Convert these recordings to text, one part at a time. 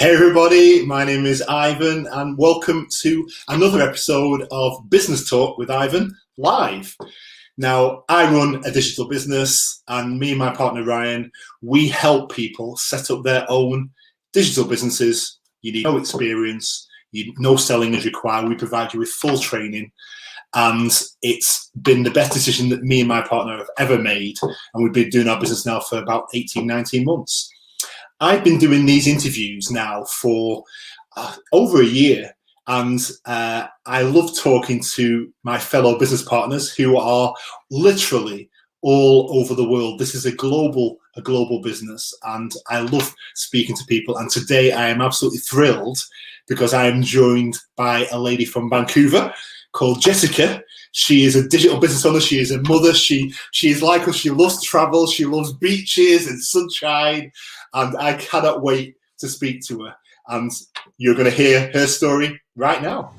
Hey everybody, my name is Ivan and welcome to another episode of Business Talk with Ivan live. Now, I run a digital business and me and my partner Ryan, we help people set up their own digital businesses. You need no experience, no selling is required. We provide you with full training and it's been the best decision that me and my partner have ever made, and we've been doing our business now for about 18, 19 months. I've been doing these interviews now for over a year, and I love talking to my fellow business partners who are literally all over the world. This is a global business, and I love speaking to people. And today I am absolutely thrilled because I am joined by a lady from Vancouver called Jessica. She is a digital business owner. She is a mother. She is like us. She loves to travel. She loves beaches and sunshine. And I cannot wait to speak to her. And you're going to hear her story right now.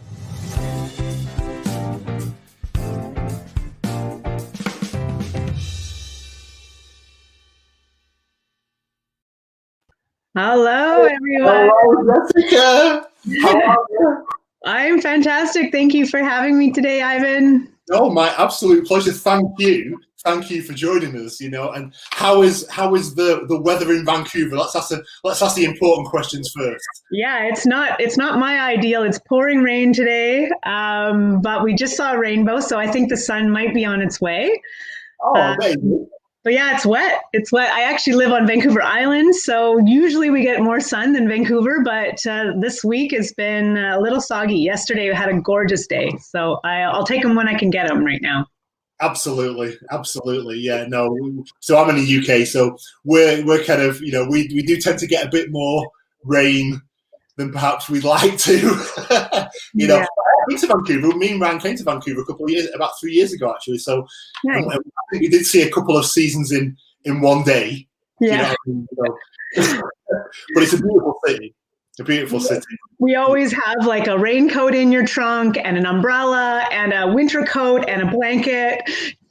Hello, everyone. Hello, Jessica. How are you? I'm fantastic. Thank you for having me today, Ivan. Oh, my absolute pleasure. Thank you. Thank you for joining us. And how is the weather in Vancouver? Let's ask the important questions first. Yeah, it's not my ideal. It's pouring rain today, but we just saw a rainbow, so I think the sun might be on its way. Oh, amazing. But yeah, it's wet. It's wet. I actually live on Vancouver Island, so usually we get more sun than Vancouver, but this week has been a little soggy. Yesterday we had a gorgeous day, so I'll take them when I can get them right now. Absolutely. Yeah, no. So I'm in the UK, so we're kind of, we do tend to get a bit more rain than perhaps we'd like to. Yeah. I've been to Vancouver. Me and Ryan came to Vancouver about 3 years ago, actually. So Nice. I think we did see a couple of seasons in one day. Yeah. But it's a beautiful city. We always have like a raincoat in your trunk and an umbrella and a winter coat and a blanket.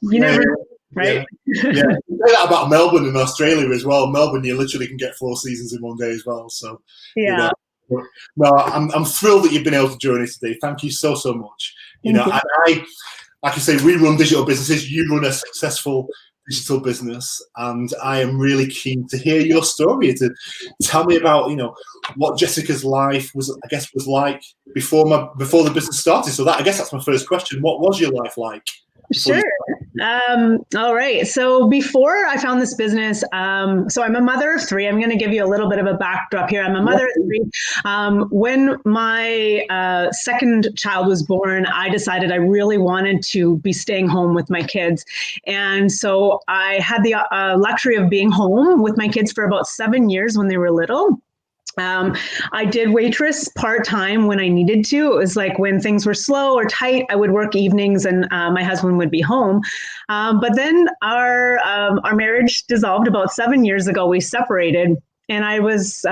Right? Yeah. You say that about Melbourne and Australia as well. Melbourne, you literally can get 4 seasons in one day as well. So yeah. No, I'm thrilled that you've been able to join us today. Thank you so much. And like I say, we run digital businesses. You run a successful digital business, and I am really keen to hear your story. To tell me about what Jessica's life was like before the business started. So that's my first question. What was your life like? Sure. All right. So before I found this business, so I'm a mother of 3. I'm going to give you a little bit of a backdrop here. I'm a mother of 3. When my second child was born, I decided I really wanted to be staying home with my kids. And so I had the luxury of being home with my kids for about 7 years when they were little. I did waitress part-time when I needed to. It was like when things were slow or tight, I would work evenings and my husband would be home. But then our marriage dissolved about 7 years ago. We separated, and I was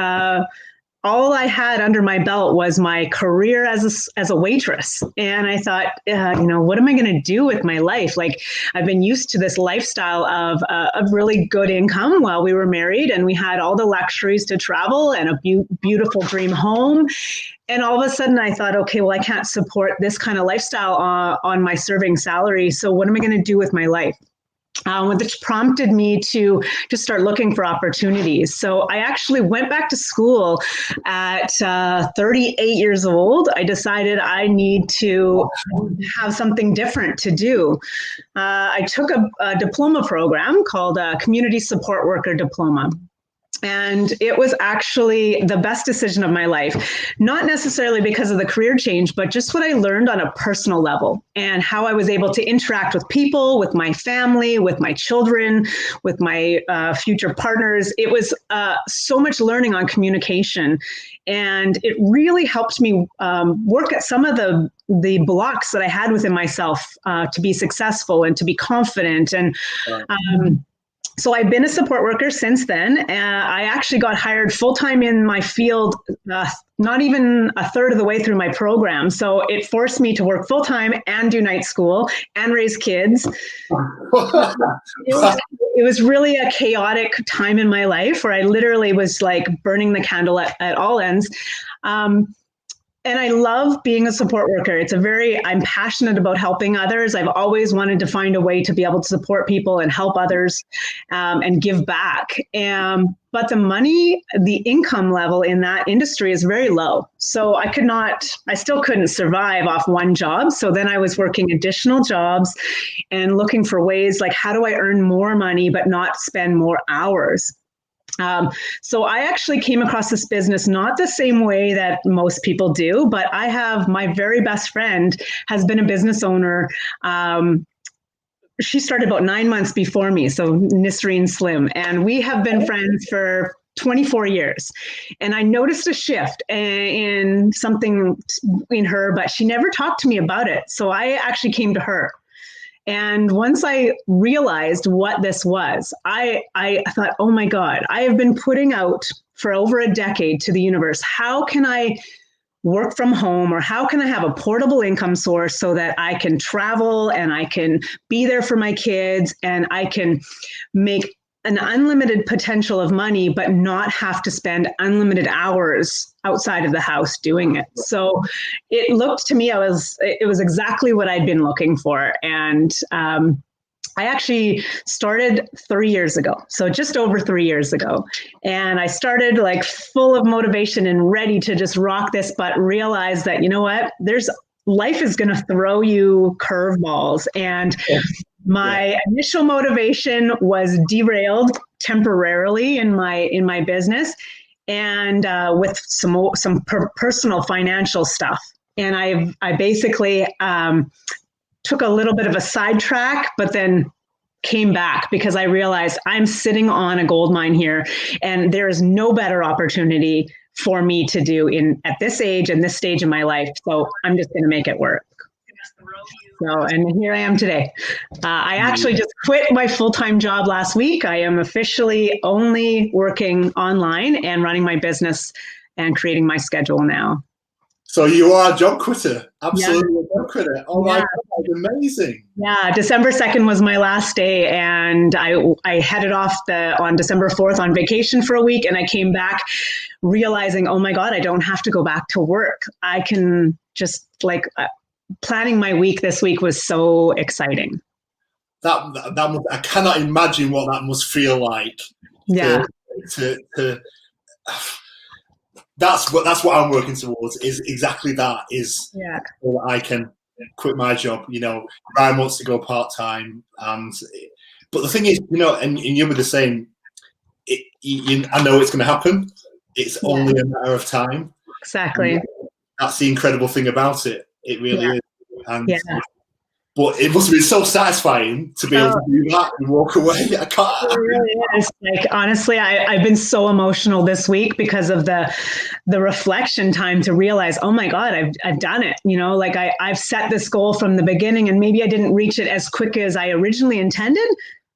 all I had under my belt was my career as a waitress. And I thought, what am I going to do with my life? Like, I've been used to this lifestyle of really good income while we were married, and we had all the luxuries to travel and a beautiful dream home. And all of a sudden I thought, okay, well, I can't support this kind of lifestyle on my serving salary. So what am I going to do with my life? Which prompted me to just start looking for opportunities. So I actually went back to school at 38 years old. I decided I need to have something different to do. I took a diploma program called a Community Support Worker Diploma. And it was actually the best decision of my life, not necessarily because of the career change, but just what I learned on a personal level and how I was able to interact with people, with my family, with my children, with my future partners. It was so much learning on communication. And it really helped me work at some of the blocks that I had within myself to be successful and to be confident. And So I've been a support worker since then. I actually got hired full time in my field, not even a third of the way through my program. So it forced me to work full time and do night school and raise kids. It was really a chaotic time in my life where I literally was like burning the candle at all ends. And I love being a support worker. I'm passionate about helping others. I've always wanted to find a way to be able to support people and help others and give back. But the income level in that industry is very low. So I still couldn't survive off one job. So then I was working additional jobs and looking for ways like, how do I earn more money but not spend more hours? So I actually came across this business not the same way that most people do, but my very best friend has been a business owner. She started about 9 months before me, so Nisreen Slim, and we have been friends for 24 years. And I noticed a shift in something in her, but she never talked to me about it. So I actually came to her. And once I realized what this was, I thought, oh my God, I have been putting out for over a decade to the universe, how can I work from home, or how can I have a portable income source so that I can travel and I can be there for my kids and I can make an unlimited potential of money, but not have to spend unlimited hours outside of the house doing it. So it looked to me, it was exactly what I'd been looking for. And I actually started 3 years ago. So just over 3 years ago. And I started like full of motivation and ready to just rock this, but realized that, you know what, life is going to throw you curveballs. And my initial motivation was derailed temporarily in my business, and with some personal financial stuff. And I basically took a little bit of a sidetrack, but then came back because I realized I'm sitting on a gold mine here, and there is no better opportunity for me to do at this age and this stage in my life. So I'm just going to make it work. So, and here I am today. I actually just quit my full-time job last week. I am officially only working online and running my business and creating my schedule now. So you are a job quitter, absolutely a job quitter. Oh my God, amazing. Yeah, December 2nd was my last day, and I headed off on December 4th on vacation for a week, and I came back realizing, oh my God, I don't have to go back to work. I can just planning my week this week was so exciting. I cannot imagine what that must feel like. Yeah. That's what I'm working towards, is exactly that, so that I can quit my job. Brian wants to go part-time, but the thing is, and you were the same, I know it's going to happen. It's only a matter of time. Exactly. And that's the incredible thing about it. It really is. And but it must have been so satisfying to be able to do that and walk away. I can't. It really is. Honestly, I've been so emotional this week because of the reflection time to realize, oh my God, I've done it. I've set this goal from the beginning, and maybe I didn't reach it as quick as I originally intended,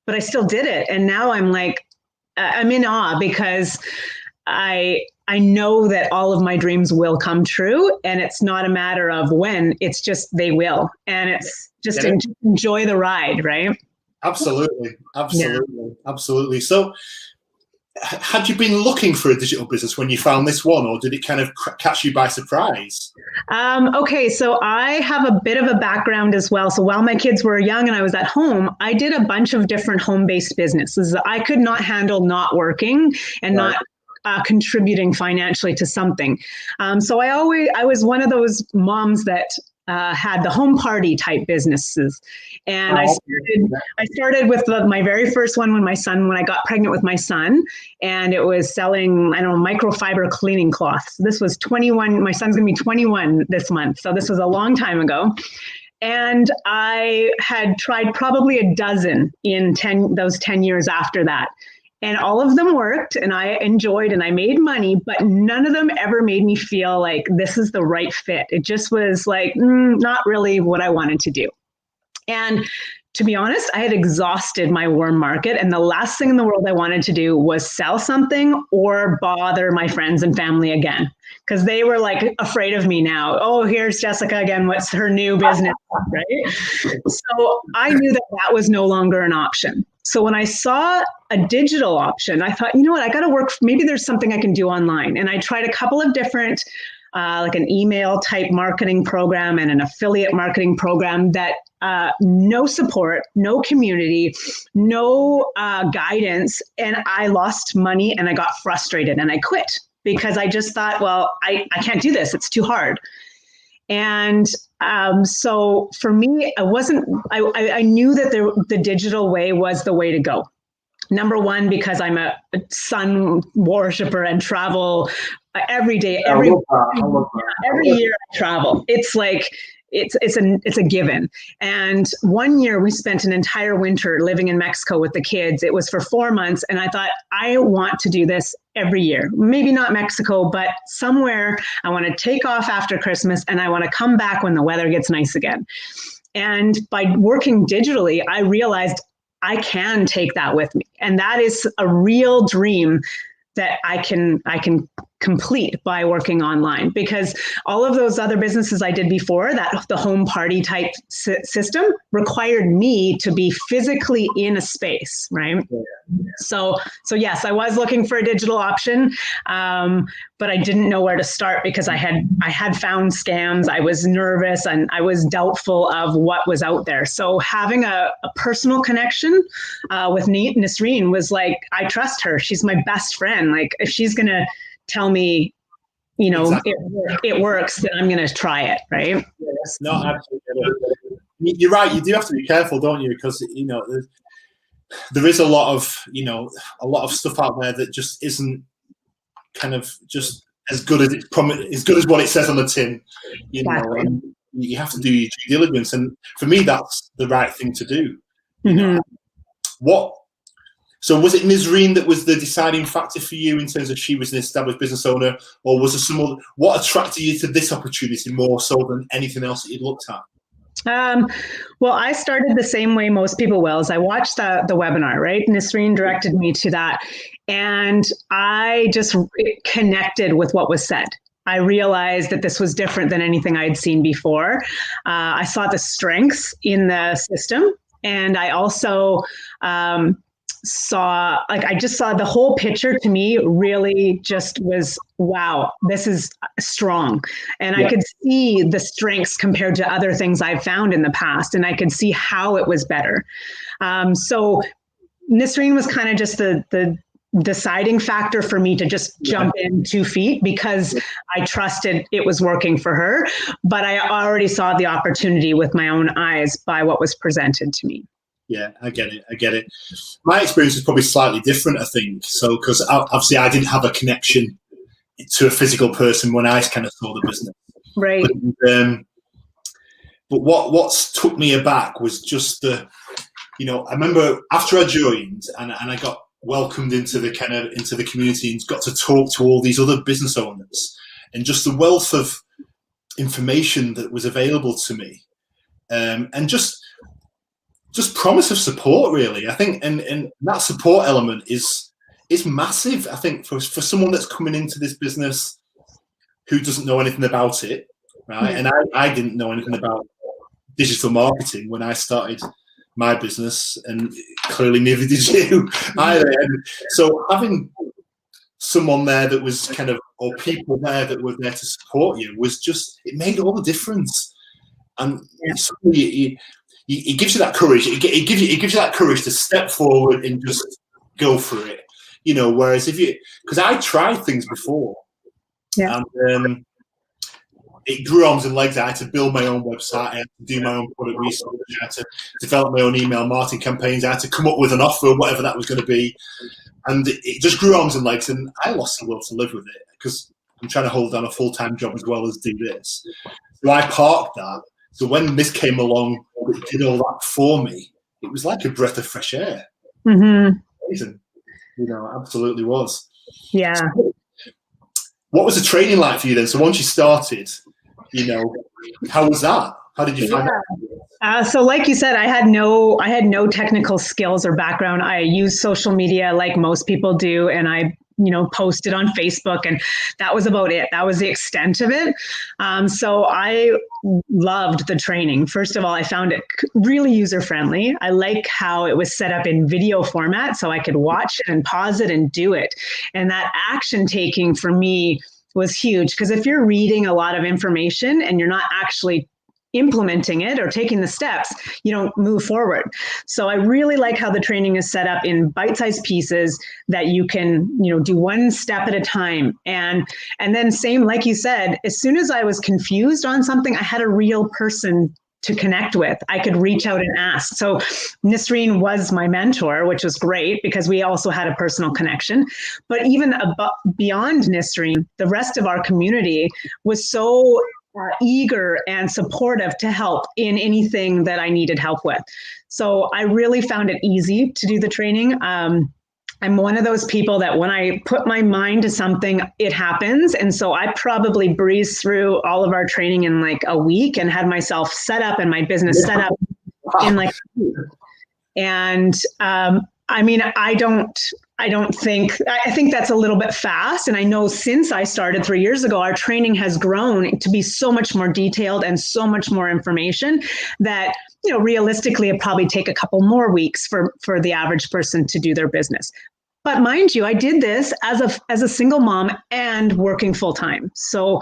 but I still did it. And now I'm in awe because I know that all of my dreams will come true, and it's not a matter of when, it's just they will. And it's just enjoy the ride, right? Absolutely. Absolutely. So had you been looking for a digital business when you found this one, or did it kind of catch you by surprise? Okay, so I have a bit of a background as well. So while my kids were young and I was at home, I did a bunch of different home-based businesses. I could not handle not working and not contributing financially to something. So I was one of those moms that had the home party type businesses. And I started with my very first one when I got pregnant with my son, and it was selling, microfiber cleaning cloths. This was 21, my son's gonna be 21 this month. So this was a long time ago. And I had tried probably a dozen in those 10 years after that. And all of them worked, and I enjoyed, and I made money, but none of them ever made me feel like this is the right fit. It just was not really what I wanted to do. And to be honest, I had exhausted my warm market, and the last thing in the world I wanted to do was sell something or bother my friends and family again, because they were like afraid of me now. Oh, here's Jessica again. What's her new business, right? So I knew that that was no longer an option. So when I saw a digital option, I thought, you know what, I got to work. Maybe there's something I can do online. And I tried a couple of different, like an email type marketing program and an affiliate marketing program that no support, no community, no guidance. And I lost money and I got frustrated and I quit because I just thought, well, I can't do this. It's too hard. And so for me, I knew that the digital way was the way to go. Number one, because I'm a sun worshiper and travel every day, every year I travel. It's like, it's a given. And one year we spent an entire winter living in Mexico with the kids. It was for 4 months. And I thought, I want to do this every year. Maybe not Mexico, but somewhere I want to take off after Christmas and I want to come back when the weather gets nice again. And by working digitally, I realized I can take that with me. And that is a real dream that I can complete by working online, because all of those other businesses I did before, that the home party type system, required me to be physically in a space, right? So yes, I was looking for a digital option, but I didn't know where to start because I had found scams. I was nervous and I was doubtful of what was out there. So having a personal connection with Nisreen was like, I trust her. She's my best friend. Like, if she's gonna tell me, you know, exactly, it works, then I'm going to try it, right? Yes, no, absolutely. You're right. You do have to be careful, don't you? Because, you know, there is a lot of stuff out there that just isn't kind of just as good as what it says on the tin. You know, and you have to do your due diligence, and for me, that's the right thing to do. You know, So was it Nisreen that was the deciding factor for you in terms of she was an established business owner, or was there some other, what attracted you to this opportunity more so than anything else that you'd looked at? Well, I started the same way most people will, as I watched the webinar, right? Nisreen directed me to that. And I just connected with what was said. I realized that this was different than anything I'd seen before. I saw the strengths in the system. And I also, I just saw the whole picture. To me, really just was, wow, this is strong. And I could see the strengths compared to other things I've found in the past, and I could see how it was better. So Nisreen was kind of just the deciding factor for me to just jump in 2 feet, because I trusted it was working for her, but I already saw the opportunity with my own eyes by what was presented to me. Yeah, I get it. My experience was probably slightly different, I think. So, because obviously I didn't have a connection to a physical person when I kind of saw the business. Right. But what took me aback was just I remember after I joined and I got welcomed into the community and got to talk to all these other business owners, and just the wealth of information that was available to me, and just promise of support, really. I think, and that support element is massive. I think for someone that's coming into this business who doesn't know anything about it, right? And I didn't know anything about digital marketing when I started my business, and clearly neither did you either. And so having someone there that was or people there that were there to support you was just, it made all the difference. And it gives you that courage. It gives you that courage to step forward and just go for it. You know, whereas because I tried things before, and it grew arms and legs. I had to build my own website. I had to do my own product research. I had to develop my own email marketing campaigns. I had to come up with an offer, whatever that was going to be, and it just grew arms and legs. And I lost the will to live with it because I'm trying to hold down a full-time job as well as do this. So I parked that. So when this came along, it did all that for me. It was like a breath of fresh air. Amazing. You know, absolutely was. Yeah. So what was the training like for you then? So once you started, how was that? How did you find that? So like you said, I had no technical skills or background. I use social media like most people do, and I posted on Facebook, and that was about it. That was the extent of it. So I loved the training. First of all, I found it really user friendly. I like how it was set up in video format, so I could watch it and pause it and do it. And that action taking for me was huge, because if you're reading a lot of information and you're not actually implementing it or taking the steps, you don't move forward. So I really like how the training is set up in bite-sized pieces that you can, do one step at a time. And then same, like you said, as soon as I was confused on something, I had a real person to connect with. I could reach out and ask. So Nisreen was my mentor, which was great because we also had a personal connection. But even beyond Nisreen, the rest of our community was so eager and supportive to help in anything that I needed help with. So I really found it easy to do the training. I'm one of those people that when I put my mind to something, it happens. And so I probably breezed through all of our training in like a week and had myself set up and my business set up in like a week. And I think that's a little bit fast. And I know since I started 3 years ago, our training has grown to be so much more detailed and so much more information that, realistically, it probably take a couple more weeks for the average person to do their business. But mind you, I did this as a single mom and working full time. So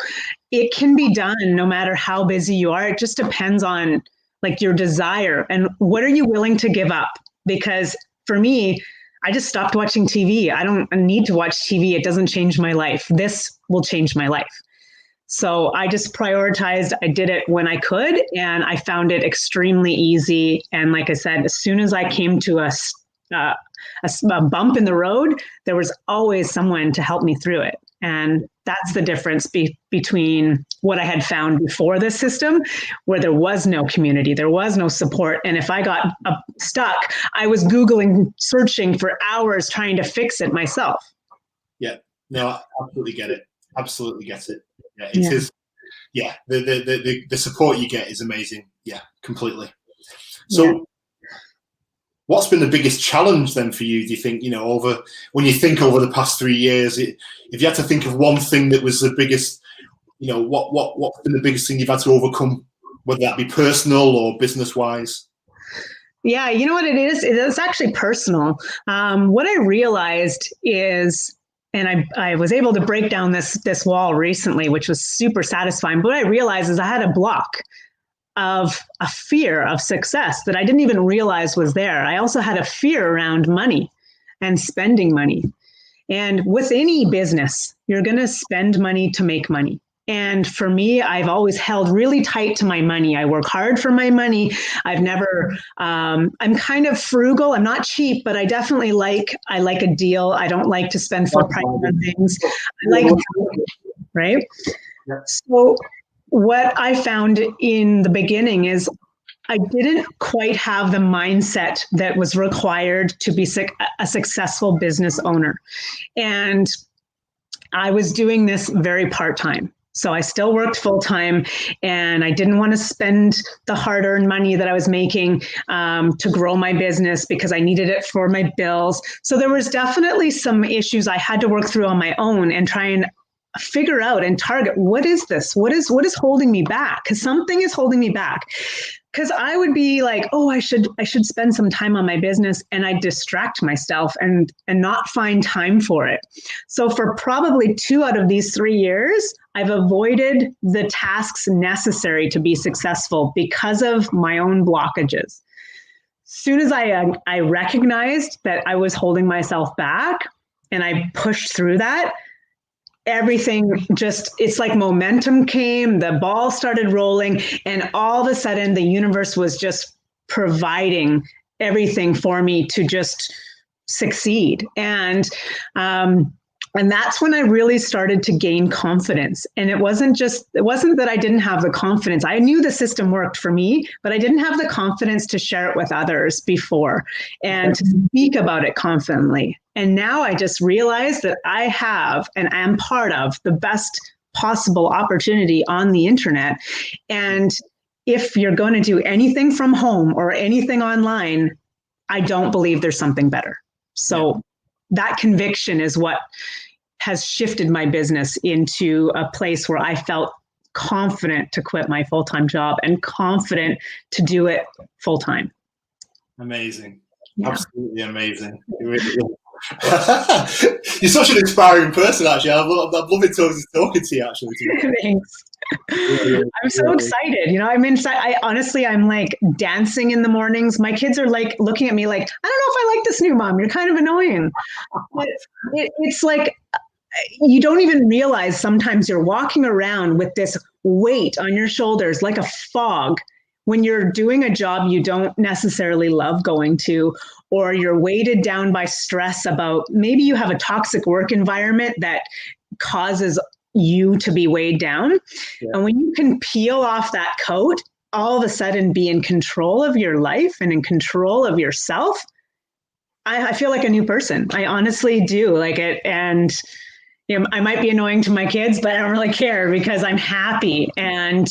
it can be done no matter how busy you are. It just depends on like your desire and what are you willing to give up? Because for me, I just stopped watching TV. I don't need to watch TV. It doesn't change my life. This will change my life. So I just prioritized. I did it when I could, and I found it extremely easy. And like I said, as soon as I came to a bump in the road, there was always someone to help me through it. And that's the difference between what I had found before this system, where there was no community, there was no support. And if I got stuck, I was Googling, searching for hours trying to fix it myself. Yeah, no, I absolutely get it. Absolutely get it. Yeah, it is. Yeah, the support you get is amazing. Yeah, completely. So what's been the biggest challenge then for you, do you think, when you think over the past 3 years, if you had to think of one thing that was the biggest, what's been the biggest thing you've had to overcome, whether that be personal or business-wise? Yeah, you know what it is? It's actually personal. What I realized is, and I was able to break down this wall recently, which was super satisfying. But what I realized is I had a block of a fear of success that I didn't even realize was there. I also had a fear around money and spending money. And with any business, you're going to spend money to make money. And for me, I've always held really tight to my money. I work hard for my money. I've never, I'm kind of frugal. I'm not cheap, but I definitely I like a deal. I don't like to spend full price on things. I like, right? Yeah. So what I found in the beginning is I didn't quite have the mindset that was required to be a successful business owner. And I was doing this very part-time. So I still worked full-time, and I didn't want to spend the hard-earned money that I was making to grow my business because I needed it for my bills. So there was definitely some issues I had to work through on my own and try and figure out and target, what is this? What is holding me back? Because something is holding me back. Because I would be like, oh, I should spend some time on my business, and I distract myself and not find time for it. So for probably 2 out of these 3 years, I've avoided the tasks necessary to be successful because of my own blockages. Soon as I recognized that I was holding myself back and I pushed through that, everything it's like momentum came, the ball started rolling, and all of a sudden the universe was just providing everything for me to just succeed. And that's when I really started to gain confidence. And it wasn't that I didn't have the confidence. I knew the system worked for me, but I didn't have the confidence to share it with others before and to speak about it confidently. And now I just realized that I have and am part of the best possible opportunity on the internet. And if you're going to do anything from home or anything online, I don't believe there's something better. So that conviction is what has shifted my business into a place where I felt confident to quit my full-time job and confident to do it full-time. Amazing. Yeah. Absolutely amazing. You're such an inspiring person, actually. I've loved it talking to you, actually. Thanks. I'm so excited. You know, I'm inside. I'm like dancing in the mornings. My kids are like looking at me like, I don't know if I like this new mom. You're kind of annoying. But it's like, you don't even realize sometimes you're walking around with this weight on your shoulders like a fog when you're doing a job you don't necessarily love going to, or you're weighted down by stress about maybe you have a toxic work environment that causes you to be weighed down. Yeah. And when you can peel off that coat, all of a sudden be in control of your life and in control of yourself, I feel like a new person. I honestly do like it. And you know, I might be annoying to my kids, but I don't really care because I'm happy. And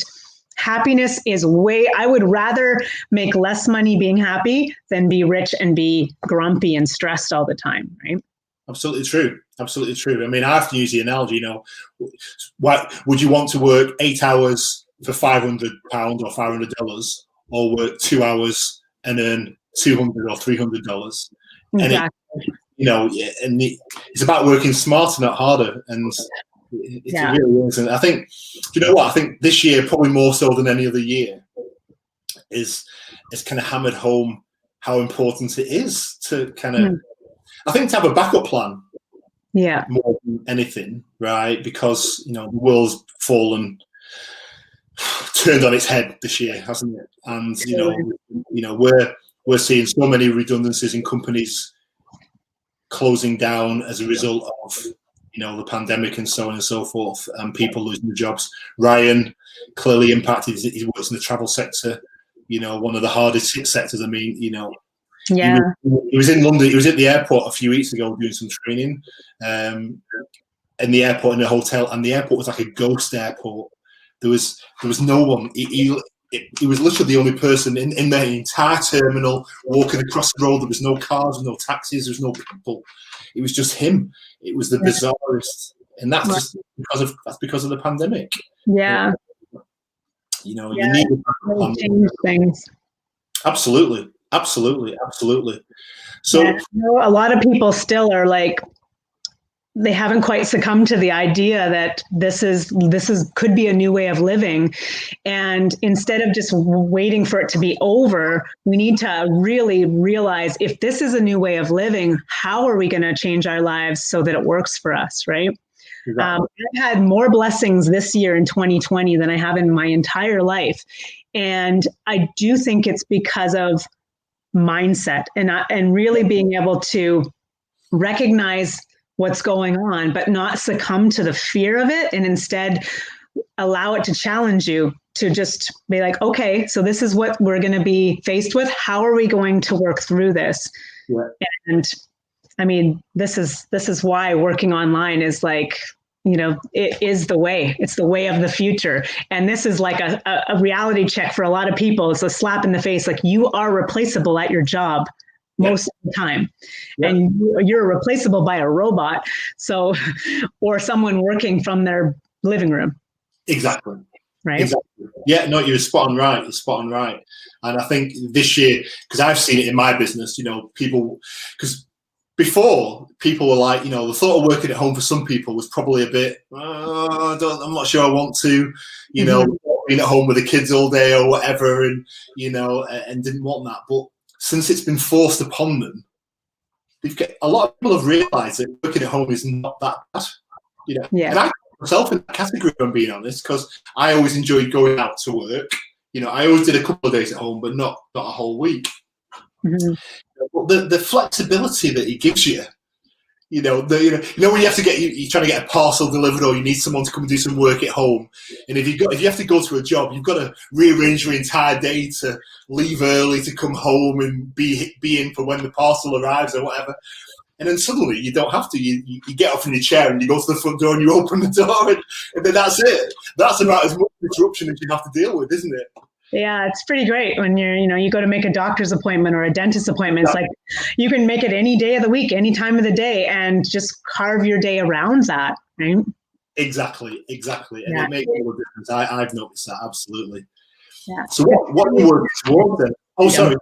happiness is I would rather make less money being happy than be rich and be grumpy and stressed all the time, right? Absolutely true. Absolutely true. I mean, I have to use the analogy, you know, what would you want to work 8 hours for £500 or $500, or work 2 hours and earn $200 or $300? Exactly. You know, and it's about working smarter, not harder. And it really is. And I think, you know what? I think this year, probably more so than any other year, is kind of hammered home how important it is to kind of, I think, to have a backup plan. Yeah. More than anything, right? Because, you know, the world's turned on its head this year, hasn't it? And, you know, we're seeing so many redundancies in companies closing down as a result of, you know, the pandemic and so on and so forth, and people losing their jobs. Ryan clearly impacted. He works in the travel sector, you know, one of the hardest hit sectors. I mean, you know, he was in London. He was at the airport a few weeks ago doing some training in the airport, in a hotel, and the airport was like a ghost airport. There was no one. He was literally the only person in the entire terminal walking across the road. There was no cars, no taxis, there was no people. It was just him. It was the bizarrest, and that's just because of the pandemic. Yeah. You know, you need to change things. Absolutely. So you know, a lot of people still are like, they haven't quite succumbed to the idea that this could be a new way of living. And instead of just waiting for it to be over, we need to really realize, if this is a new way of living, how are we going to change our lives so that it works for us, right? Exactly. I've had more blessings this year in 2020 than I have in my entire life. And I do think it's because of mindset and really being able to recognize what's going on, but not succumb to the fear of it, and instead allow it to challenge you to just be like, okay, so this is what we're going to be faced with. How are we going to work through this? Yeah. And I mean, this is why working online is like, you know, it is the way. It's the way of the future. And this is like a reality check for a lot of people. It's a slap in the face. Like, you are replaceable at your job most of the time. And you're replaceable by a robot. So, or someone working from their living room. Exactly. Right. Exactly. Yeah, no, you're spot on right. You're spot on right. And I think this year, because I've seen it in my business, you know, because before, people were like, you know, the thought of working at home for some people was probably a bit, I'm not sure I want to, you know, being at home with the kids all day or whatever, and, you know, and didn't want that. But since it's been forced upon them, a lot of people have realised that working at home is not that bad. You know, and I put myself in that category, if I'm being honest, because I always enjoyed going out to work. You know, I always did a couple of days at home, but not a whole week. Mm-hmm. But the flexibility that it gives you, you know, when you have to you're trying to get a parcel delivered, or you need someone to come and do some work at home, and if you have to go to a job, you've got to rearrange your entire day to leave early to come home and be in for when the parcel arrives or whatever. And then suddenly you don't have to. You get off in your chair and you go to the front door and you open the door, and then that's it. That's about as much disruption as you have to deal with, isn't it? Yeah, it's pretty great when you go to make a doctor's appointment or a dentist appointment. It's like you can make it any day of the week, any time of the day, and just carve your day around that, right? Exactly. And Yeah. it makes all the difference. I've noticed that, absolutely. Yeah. So what are you working towards then? Oh, sorry.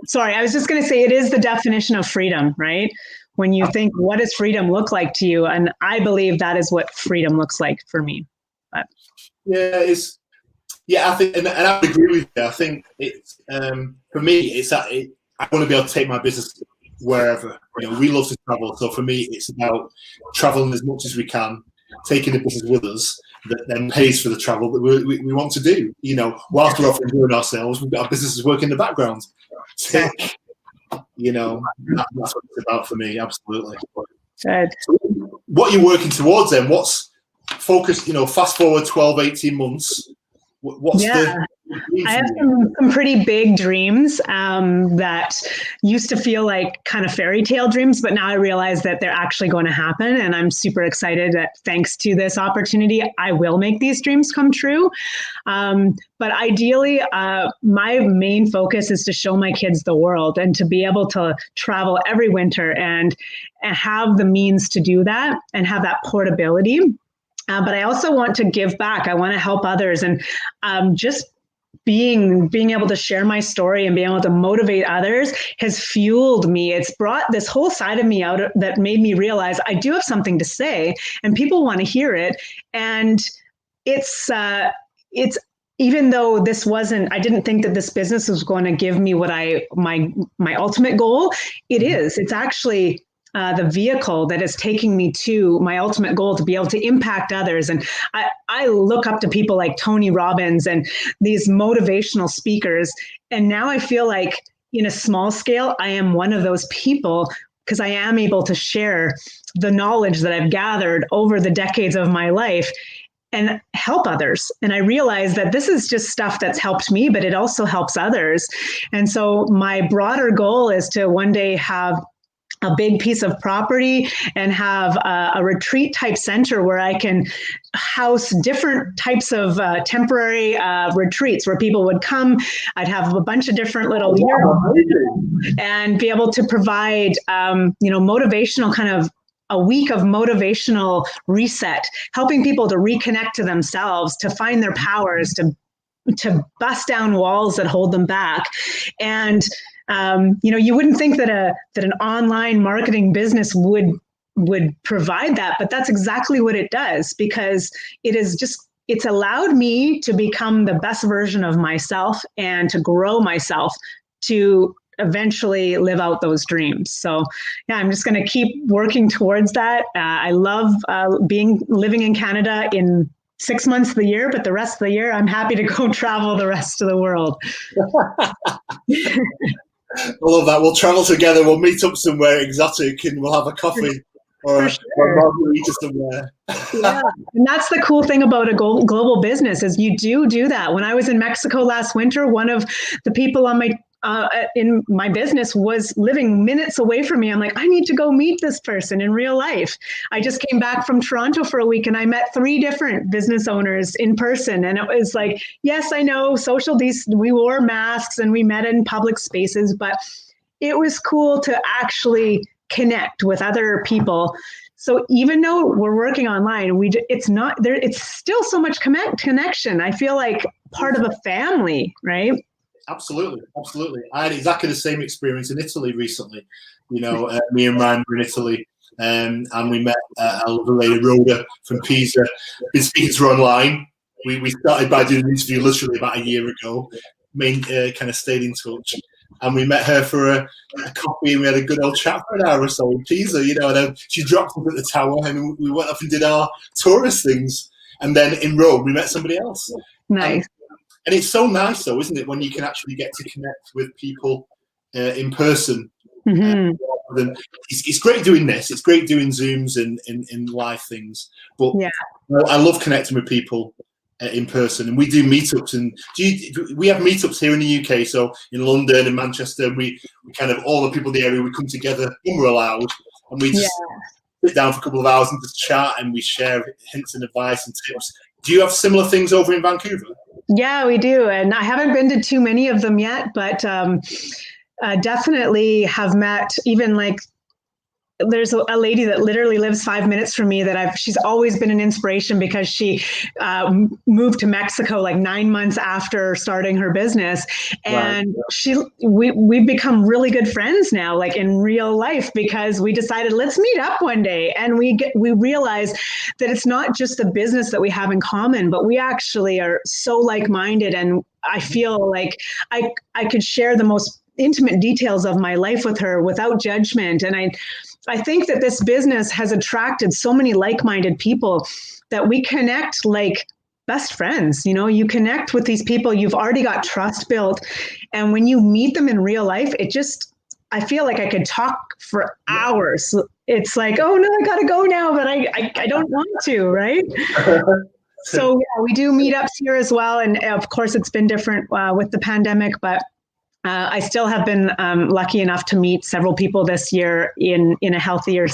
Sorry, I was just going to say it is the definition of freedom, right? When you think, what does freedom look like to you? And I believe that is what freedom looks like for me. But I think, and I would agree with you. I think it's for me, it's that I want to be able to take my business wherever. We love to travel, so for me, it's about traveling as much as we can, taking the business with us that then pays for the travel that we want to do. Whilst we're off enjoying ourselves, we've got our businesses working in the background. That's what it's about for me. Absolutely. Good. So what are you working towards then? What's focused? Fast forward 12, 18 months. What's the I have some pretty big dreams that used to feel like kind of fairy tale dreams, but now I realize that they're actually going to happen. And I'm super excited that thanks to this opportunity, I will make these dreams come true. But ideally, my main focus is to show my kids the world and to be able to travel every winter and have the means to do that and have that portability. But I also want to give back. I want to help others, and just being able to share my story and being able to motivate others has fueled me. It's brought this whole side of me out that made me realize I do have something to say, and people want to hear it. And it's even though this wasn't, I didn't think that this business was going to give me what my ultimate goal. It is. It's actually the vehicle that is taking me to my ultimate goal to be able to impact others. And I look up to people like Tony Robbins and these motivational speakers. And now I feel like in a small scale, I am one of those people because I am able to share the knowledge that I've gathered over the decades of my life and help others. And I realize that this is just stuff that's helped me, but it also helps others. And so my broader goal is to one day have a big piece of property and have a retreat type center where I can house different types of temporary retreats where people would come. I'd have a bunch of different little and be able to provide, motivational kind of a week of motivational reset, helping people to reconnect to themselves, to find their powers, to bust down walls that hold them back. And you wouldn't think that an online marketing business would provide that, but that's exactly what it does, because it's allowed me to become the best version of myself and to grow myself to eventually live out those dreams. So yeah, I'm just going to keep working towards that. I love living in Canada in 6 months of the year, but the rest of the year, I'm happy to go travel the rest of the world. I love that. We'll travel together. We'll meet up somewhere exotic and we'll have a coffee or a margarita somewhere. Yeah, and that's the cool thing about a global business is you do that. When I was in Mexico last winter, one of the people on in my business was living minutes away from me. I'm like, I need to go meet this person in real life. I just came back from Toronto for a week and I met 3 different business owners in person. And it was like, yes, I know we wore masks and we met in public spaces, but it was cool to actually connect with other people. So even though we're working online, it's not there. It's still so much connection. I feel like part of a family, right? Absolutely. I had exactly the same experience in Italy recently. Me and Ryan were in Italy, and we met a lovely lady, Rhoda from Pisa. Been speaking to her online. We started by doing an interview literally about a year ago. Kind of stayed in touch, and we met her for a coffee, and we had a good old chat for an hour or so in Pisa. And then she dropped us at the tower, and we went up and did our tourist things. And then in Rome, we met somebody else. Nice. And it's so nice, though, isn't it, when you can actually get to connect with people in person. Mm-hmm. It's great doing this. It's great doing Zooms and live things. But yeah. I love connecting with people in person. And we do meetups. And we have meetups here in the UK. So in London and Manchester, we kind of, all the people in the area, we come together when we're allowed. And we just sit down for a couple of hours and just chat. And we share hints and advice and tips. Do you have similar things over in Vancouver? Yeah, we do. And I haven't been to too many of them yet, but definitely have met even like there's a lady that literally lives 5 minutes from me that she's always been an inspiration because she moved to Mexico like 9 months after starting her business. And we've become really good friends now, like in real life, because we decided let's meet up one day. And we realize that it's not just the business that we have in common, but we actually are so like-minded. And I feel like I could share the most intimate details of my life with her without judgment. And I think that this business has attracted so many like-minded people that we connect like best friends. You know, you connect with these people, you've already got trust built. And when you meet them in real life, I feel like I could talk for hours. It's like, oh no, I gotta go now, but I don't want to, right? So yeah, we do meetups here as well. And of course it's been different with the pandemic, but I still have been lucky enough to meet several people this year in a healthier,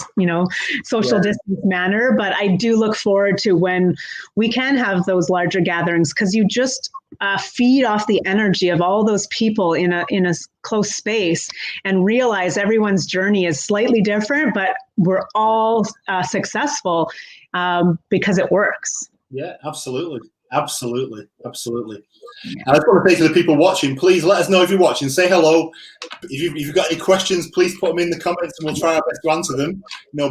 social distance manner. But I do look forward to when we can have those larger gatherings, because you just feed off the energy of all those people in a close space and realize everyone's journey is slightly different, but we're all successful because it works. Yeah, absolutely. Absolutely. I just want to say to the people watching, please let us know if you're watching. Say hello. If you've got any questions, please put them in the comments and we'll try our best to answer them,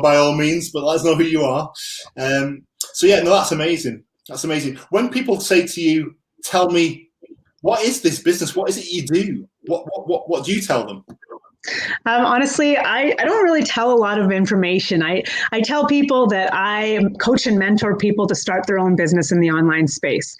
by all means, but let us know who you are. That's amazing. That's amazing. When people say to you, tell me, what is this business? What is it you do? What do you tell them? Honestly, I don't really tell a lot of information. I tell people that I coach and mentor people to start their own business in the online space.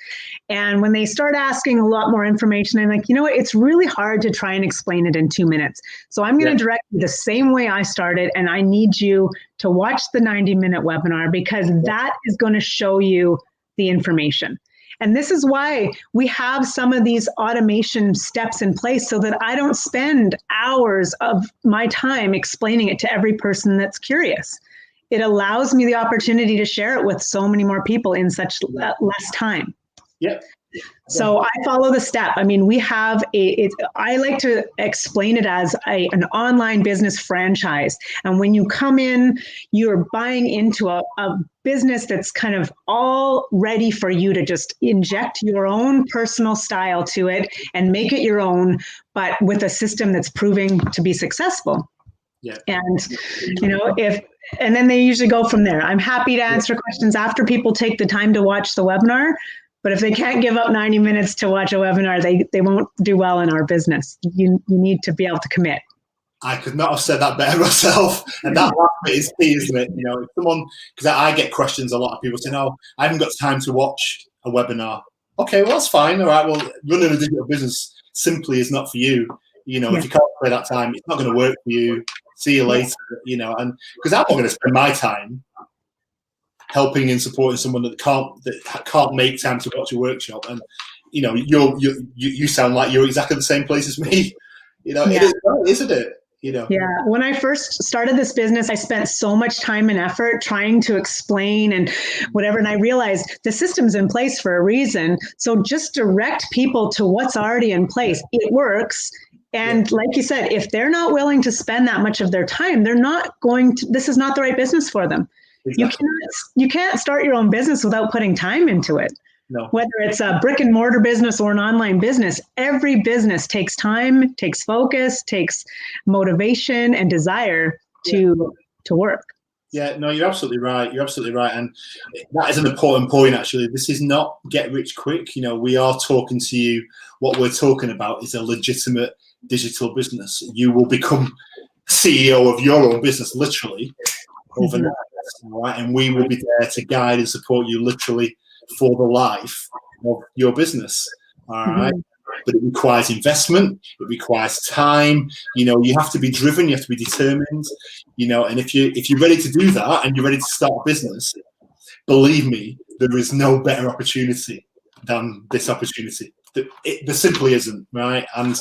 And when they start asking a lot more information, I'm like, you know what? It's really hard to try and explain it in 2 minutes. So I'm going to direct you the same way I started. And I need you to watch the 90-minute webinar, because that is going to show you the information. And this is why we have some of these automation steps in place, so that I don't spend hours of my time explaining it to every person that's curious. It allows me the opportunity to share it with so many more people in such less time. Yeah. So I follow the step. I mean, we have I like to explain it as an online business franchise. And when you come in, you're buying into a business that's kind of all ready for you to just inject your own personal style to it and make it your own, but with a system that's proving to be successful. Yeah. And, and then they usually go from there. I'm happy to answer questions after people take the time to watch the webinar. But if they can't give up 90 minutes to watch a webinar, they won't do well in our business. You need to be able to commit. I could not have said that better myself. And that last bit is key, isn't it? If someone, because I get questions, a lot of people saying, "Oh, I haven't got time to watch a webinar." Okay, well, that's fine. All right, well, running a digital business simply is not for you. If you can't play that time, it's not going to work for you. See you later, and because I'm not going to spend my time helping and supporting someone that can't make time to watch a workshop. And you sound like you're exactly the same place as me. It is, isn't it? Yeah. When I first started this business, I spent so much time and effort trying to explain and whatever. And I realized the system's in place for a reason. So just direct people to what's already in place. It works. And like you said, if they're not willing to spend that much of their time, they're not going to, this is not the right business for them. Exactly. You can't start your own business without putting time into it. No. Whether it's a brick and mortar business or an online business, every business takes time, takes focus, takes motivation and desire to work. Yeah, no, you're absolutely right. You're absolutely right. And that is an important point, actually. This is not get rich quick. We are talking to you. What we're talking about is a legitimate digital business. You will become CEO of your own business, literally, overnight. Right? And we will be there to guide and support you literally for the life of your business. All right. But it requires investment, it requires time, you have to be driven, you have to be determined, and if you're ready to do that and you're ready to start a business, believe me, there is no better opportunity than this opportunity. There simply isn't, right? And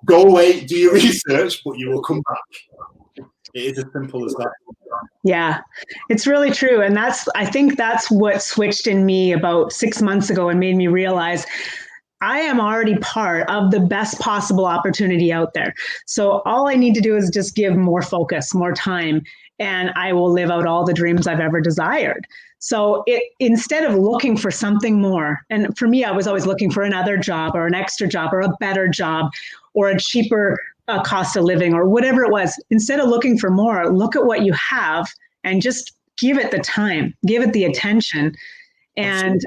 go away, do your research, but you will come back. It is as simple as that. Yeah, it's really true. And I think that's what switched in me about 6 months ago and made me realize I am already part of the best possible opportunity out there. So all I need to do is just give more focus, more time, and I will live out all the dreams I've ever desired. So instead of looking for something more, and for me, I was always looking for another job or an extra job or a better job or a cheaper cost of living or whatever it was. Instead of looking for more, look at what you have and just give it the time, give it the attention. And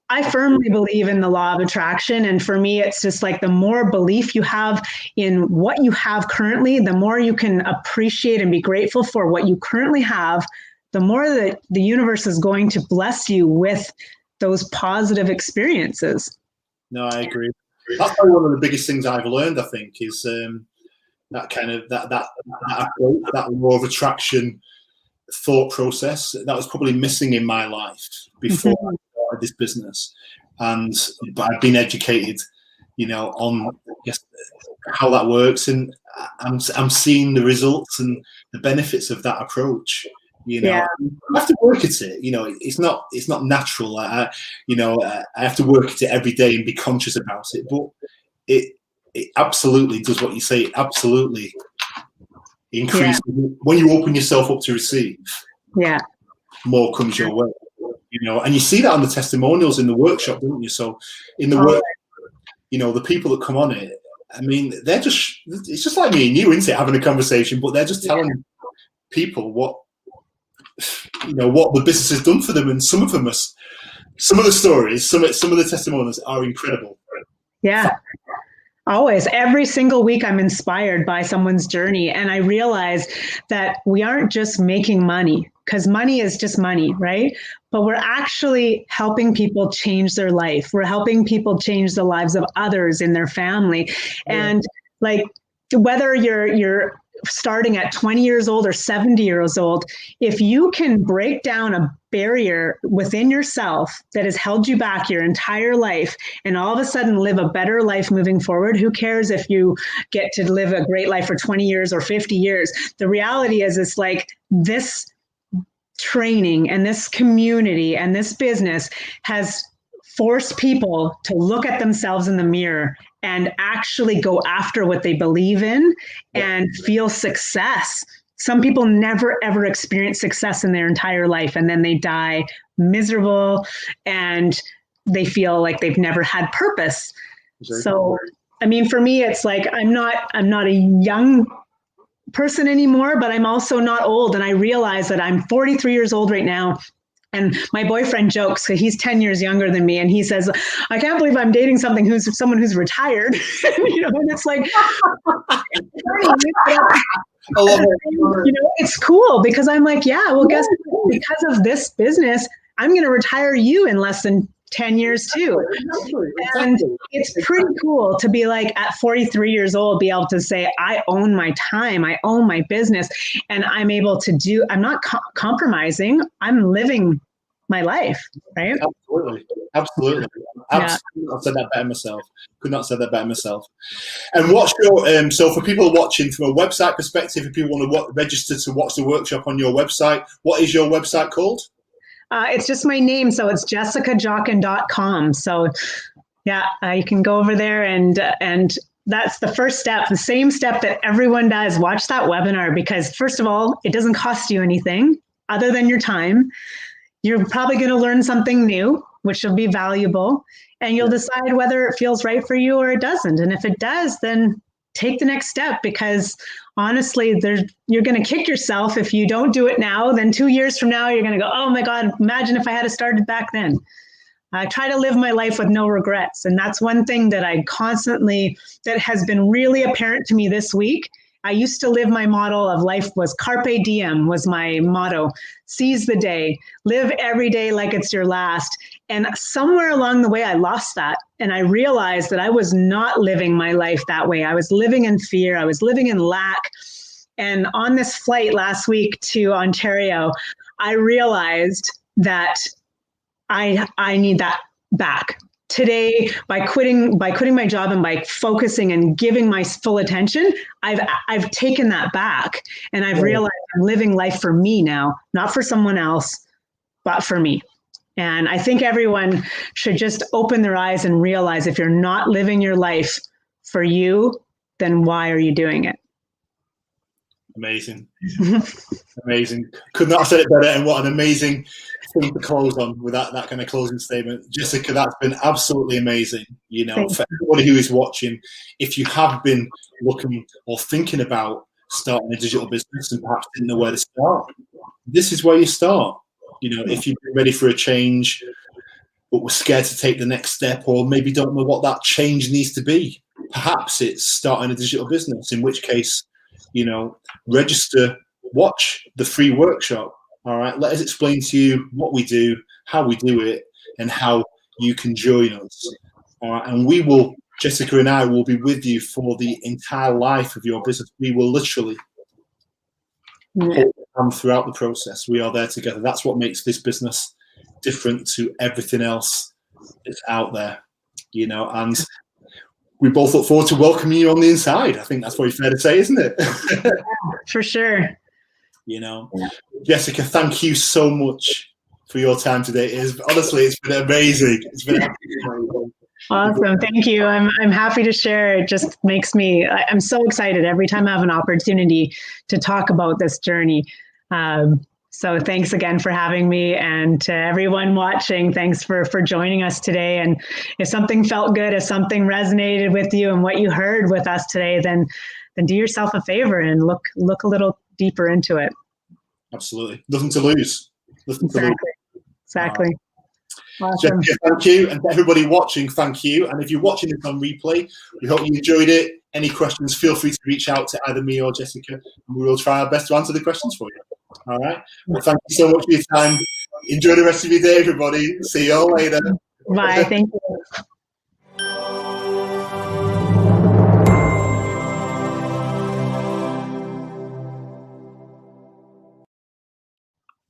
I firmly believe in the law of attraction. And for me, it's just like the more belief you have in what you have currently, the more you can appreciate and be grateful for what you currently have, the more that the universe is going to bless you with those positive experiences. No, I agree. That's probably one of the biggest things I've learned, I think, is that kind of that law of attraction thought process that was probably missing in my life before I started this business. But I've been educated, on just how that works, and I'm seeing the results and the benefits of that approach. I have to work at it. It's not natural. I have to work at it every day and be conscious about it. But it absolutely does what you say. It absolutely increases when you open yourself up to receive. Yeah, more comes your way. And you see that on the testimonials in the workshop, don't you? So in the work, the people that come on it, I mean, it's just like me and you, isn't it? Having a conversation, but they're just telling people what the business has done for them, and some of the stories, some of the testimonials are incredible. Yeah. Always, every single week, I'm inspired by someone's journey. And I realize that we aren't just making money, because money is just money, right? But we're actually helping people change their life. We're helping people change the lives of others in their family. And like, whether you're starting at 20 years old or 70 years old, if you can break down a barrier within yourself that has held you back your entire life and all of a sudden live a better life moving forward, who cares if you get to live a great life for 20 years or 50 years? The reality is, it's like this training and this community and this business has forced people to look at themselves in the mirror and actually go after what they believe in and feel success. Some people never, ever experience success in their entire life, and then they die miserable and they feel like they've never had purpose. So, I mean, for me, it's like, I'm not a young person anymore, but I'm also not old. And I realize that I'm 43 years old right now. And my boyfriend jokes, because he's 10 years younger than me, and he says, I can't believe I'm dating someone who's retired. And it's like, I love it. It's cool, because I'm like, yeah, well, guess what? Because of this business, I'm going to retire you in less than 10 years too. Exactly. And it's pretty cool to be like, at 43 years old, be able to say, I own my time, I own my business, and I'm able to I'm not compromising, I'm living my life, right? Absolutely. Yeah. I've said that better myself. Could not have said that better myself. And what's your, so for people watching from a website perspective, if people want to register to watch the workshop on your website, what is your website called? It's just my name. So it's jessicajoughin.com. So you can go over there and that's the first step, the same step that everyone does. Watch that webinar, because first of all, it doesn't cost you anything other than your time. You're probably going to learn something new, which will be valuable, and you'll decide whether it feels right for you or it doesn't. And if it does, then take the next step, because honestly, you're going to kick yourself if you don't do it now. Then 2 years from now, you're going to go, oh my God, imagine if I had started back then. I try to live my life with no regrets. And that's one thing that that has been really apparent to me this week. I used to live, my model of life was carpe diem, was my motto. Seize the day, live every day like it's your last. And somewhere along the way, I lost that. And I realized that I was not living my life that way. I was living in fear. I was living in lack. And on this flight last week to Ontario, I realized that I need that back. today, by quitting my job and by focusing and giving my full attention, I've taken that back, and I've realized I'm living life for me now, not for someone else, but for me. And I think everyone should just open their eyes and realize, if you're not living your life for you, then why are you doing it? Amazing. Amazing. Could not have said it better, and what an amazing thing to close on with that kind of closing statement. Jessica, that's been absolutely amazing. You know, for everybody who is watching, if you have been looking or thinking about starting a digital business and perhaps didn't know where to start, this is where you start. You know, if you've been ready for a change, but were scared to take the next step, or maybe don't know what that change needs to be, perhaps it's starting a digital business, in which case, you know, register, watch the free workshop. All right, let us explain to you what we do, how we do it, and how you can join us. All right, and we will, Jessica and I will be with you for the entire life of your business. We will literally hold on throughout the process. We are there together. That's what makes this business different to everything else that's out there, you know, and we both look forward to welcoming you on the inside. I think that's probably fair to say, isn't it? Yeah, for sure. You know, Jessica, thank you so much for your time today. Honestly, it's been amazing. It's been amazing. Awesome. Thank you. I'm happy to share. It just makes me, I'm so excited every time I have an opportunity to talk about this journey. So thanks again for having me, and to everyone watching, thanks for joining us today. And if something felt good, if something resonated with you and what you heard with us today, then do yourself a favor and look a little deeper into it. Absolutely. Nothing to lose. Nothing to lose. Exactly. Awesome. Jessica, thank you. And to everybody watching, thank you. And if you're watching this on replay, we hope you enjoyed it. Any questions, feel free to reach out to either me or Jessica, and we will try our best to answer the questions for you. All right. Well, thank you so much for your time. Enjoy the rest of your day, everybody. See you all later. Bye. Thank you.